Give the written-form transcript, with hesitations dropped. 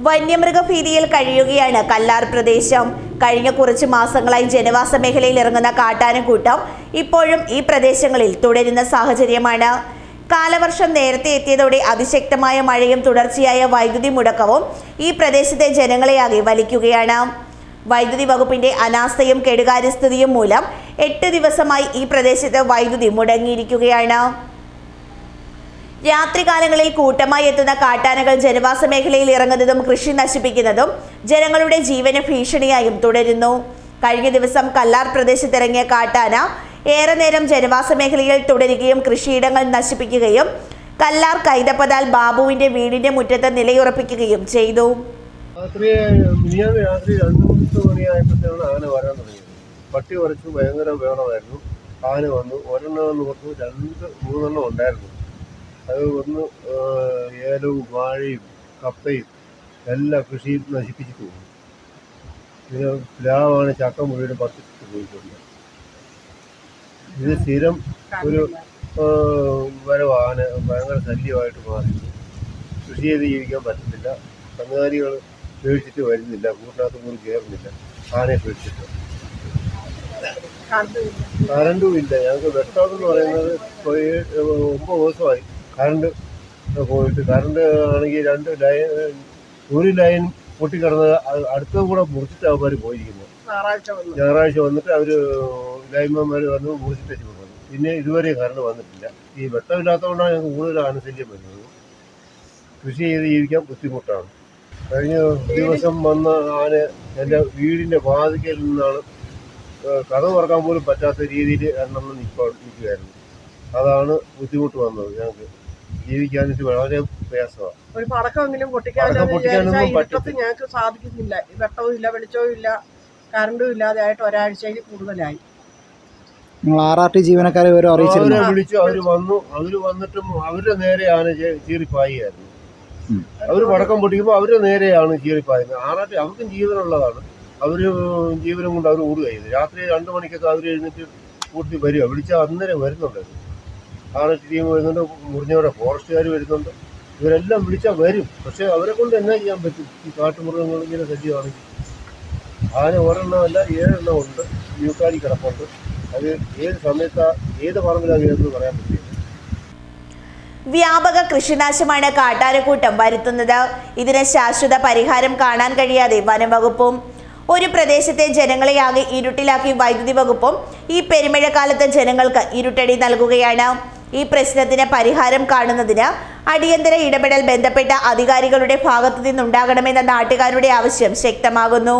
വന്യമൃഗഭീതിയിൽ കഴിയുകയാണ് കല്ലാർ പ്രദേശം. കഴിഞ്ഞ കുറച്ച് മാസങ്ങളായി ജനവാസ മേഖലയിൽ ഇറങ്ങുന്ന കാട്ടാനക്കൂട്ടം ഇപ്പോഴും ഈ പ്രദേശങ്ങളിൽ തുടരുന്ന സാഹചര്യമാണ്. കാലവർഷം നേരത്തെ എത്തിയതോടെ അതിശക്തമായ മഴയും തുടർച്ചയായ വൈദ്യുതി മുടക്കവും ഈ പ്രദേശത്തെ ജനങ്ങളെയാകെ വലിക്കുകയാണ്. വൈദ്യുതി വകുപ്പിന്റെ അനാസ്ഥയും കെടുകാര്യസ്ഥതയും മൂലം 8 ദിവസമായി ഈ പ്രദേശത്ത് വൈദ്യുതി മുടങ്ങിയിരിക്കുകയാണ്. രാത്രികാലങ്ങളിൽ കൂട്ടമായി എത്തുന്ന കാട്ടാനകൾ ജനവാസ മേഖലയിൽ ഇറങ്ങുന്നതും കൃഷി നശിപ്പിക്കുന്നതും ജനങ്ങളുടെ ജീവന് ഭീഷണിയായും തുടരുന്നു. കഴിഞ്ഞ ദിവസം കല്ലാർ പ്രദേശത്തിറങ്ങിയ കാട്ടാന ഏറെ നേരം ജനവാസ മേഖലയിൽ തുടരുകയും കൃഷിയിടങ്ങൾ നശിപ്പിക്കുകയും കല്ലാർ കൈതപ്പതാൽ ബാബുവിന്റെ വീടിന്റെ മുറ്റത്ത് നിലയുറപ്പിക്കുകയും ചെയ്തു. രാത്രി 2-3 മണിയായപ്പോഴത്തേക്കാണ് ആന വരാൻ തുടങ്ങിയത്. പട്ടി കുറച്ച് ഭയങ്കര വേണമായിരുന്നു. ആന വന്നു, ഒരെണ്ണം പുറത്തു 2-3 ഉണ്ടായിരുന്നു. അത് വന്ന് ഏലവും വാഴയും കപ്പയും എല്ലാ കൃഷിയും നശിപ്പിച്ചിട്ട് പോകും. പിന്നെ പ്ലാവാണ് ചക്ക മുഴുവൻ പത്തിട്ട് പോയിട്ടുണ്ട്. ഇത് സ്ഥിരം ഒരു വരവാണ്, ഭയങ്കര ശല്യമായിട്ട് മാറി. കൃഷി ചെയ്ത് ജീവിക്കാൻ പറ്റത്തില്ല. കന്നുകാലികൾ പേടിച്ചിട്ട് വരുന്നില്ല, കൂട്ടിനകത്ത് പോലും കയറുന്നില്ല. ആനയെ പേടിച്ചിട്ട് കറണ്ടും ഇല്ല. ഞങ്ങൾക്ക് വെട്ടമെന്ന് പറയുന്നത് 9 ദിവസമായി കറണ്ട് പോയിട്ട്. കറണ്ട് ആണെങ്കിൽ ഒരു ലൈൻ പൊട്ടിക്കിടന്നത് അടുത്തതും കൂടെ മുറിച്ചിട്ട് അവന്മാർ പോയിരിക്കുന്നത്. ഞായറാഴ്ച വന്നിട്ട് അവർ ലൈൻമാന്മാർ വന്ന് മുറിച്ചിട്ട് വെച്ച് പോകുന്നത്. പിന്നെ ഇതുവരെ കറണ്ട് വന്നിട്ടില്ല. ഈ വെട്ടമില്ലാത്തതുകൊണ്ടാണ് ഞങ്ങൾക്ക് കൂടുതൽ ആനശല്യം വരുന്നത്. കൃഷി ചെയ്ത് ജീവിക്കാൻ ബുദ്ധിമുട്ടാണ്. കഴിഞ്ഞ ദിവസം വന്ന ആന എൻ്റെ വീടിൻ്റെ വാതിക്കൽ നിന്നാണ് കഥ തുറക്കാൻ പോലും പറ്റാത്ത രീതിയിൽ എണ്ണം നിൽക്കുകയായിരുന്നു. അതാണ് ബുദ്ധിമുട്ട് വന്നത്. ഞങ്ങൾക്ക് ജീവിക്കാനായിട്ട് വളരെ പ്രയാസമാണ്. ഒരു പടക്കമെങ്കിലും പൊട്ടിക്കാനൊന്നും പറ്റത്തില്ല, ഞങ്ങൾക്ക് സാധിക്കുന്നില്ല. വെട്ടവും ഇല്ല, വെളിച്ചവും ഇല്ല, കറണ്ടും ഇല്ലാതെ ആയിട്ട് ഒരാഴ്ചയിൽ കൂടുതലായി. നിങ്ങൾ RRT ജീവനക്കാരെ അവരെ വിളിച്ചു. അവർ വന്നു. അവർ വന്നിട്ടും അവരുടെ നേരെയാണ് ചീറിപ്പായിരുന്നു. അവർ പടക്കം പൊട്ടിക്കുമ്പോൾ അവരുടെ നേരെയാണ് ചീറിപ്പായുന്നത്. RRT അവർക്കും ജീവനുള്ളതാണ്. അവർ ജീവനം കൊണ്ട് അവർ ഓടുകയായിരുന്നു. രാത്രി 2 മണിക്കൊക്കെ അവർ എഴുന്നേറ്റ് കൂട്ടി വരിക. വിളിച്ചാൽ അന്നേരം വരുന്നുണ്ടായിരുന്നു. RRT ടീം വരുന്നുണ്ട്, മുറിഞ്ഞവരെ ഫോറസ്റ്റുകാർ വരുന്നുണ്ട്. ഇവരെല്ലാം വിളിച്ചാൽ വരും. പക്ഷേ അവരെ കൊണ്ട് എന്നാ ചെയ്യാൻ പറ്റും? ഈ കാട്ടുമൃഗങ്ങൾ ഇങ്ങനെ സജ്ജമാണെങ്കിൽ. ആന ഒരെണ്ണമല്ല 7 എണ്ണം ഉണ്ട്. യൂക്കാലി കിടപ്പുണ്ട്. അത് ഏത് സമയത്താ ഏത് പറമ്പിലാണെന്ന് പറയാൻ പറ്റില്ല. വ്യാപക കൃഷിനാശമാണ് കാട്ടാനക്കൂട്ടം വരുത്തുന്നത്. ഇതിന് ശാശ്വത പരിഹാരം കാണാൻ കഴിയാതെ വനംവകുപ്പും ഒരു പ്രദേശത്തെ ജനങ്ങളെയാകെ ഇരുട്ടിലാക്കി വൈദ്യുതി വകുപ്പും ഈ പെരുമഴക്കാലത്ത് ജനങ്ങൾക്ക് ഇരുട്ടടി നൽകുകയാണ്. ഈ പ്രശ്നത്തിന് പരിഹാരം കാണുന്നതിന് അടിയന്തര ഇടപെടൽ ബന്ധപ്പെട്ട അധികാരികളുടെ ഭാഗത്തു നിന്നുണ്ടാകണമെന്ന നാട്ടുകാരുടെ ആവശ്യം ശക്തമാകുന്നു.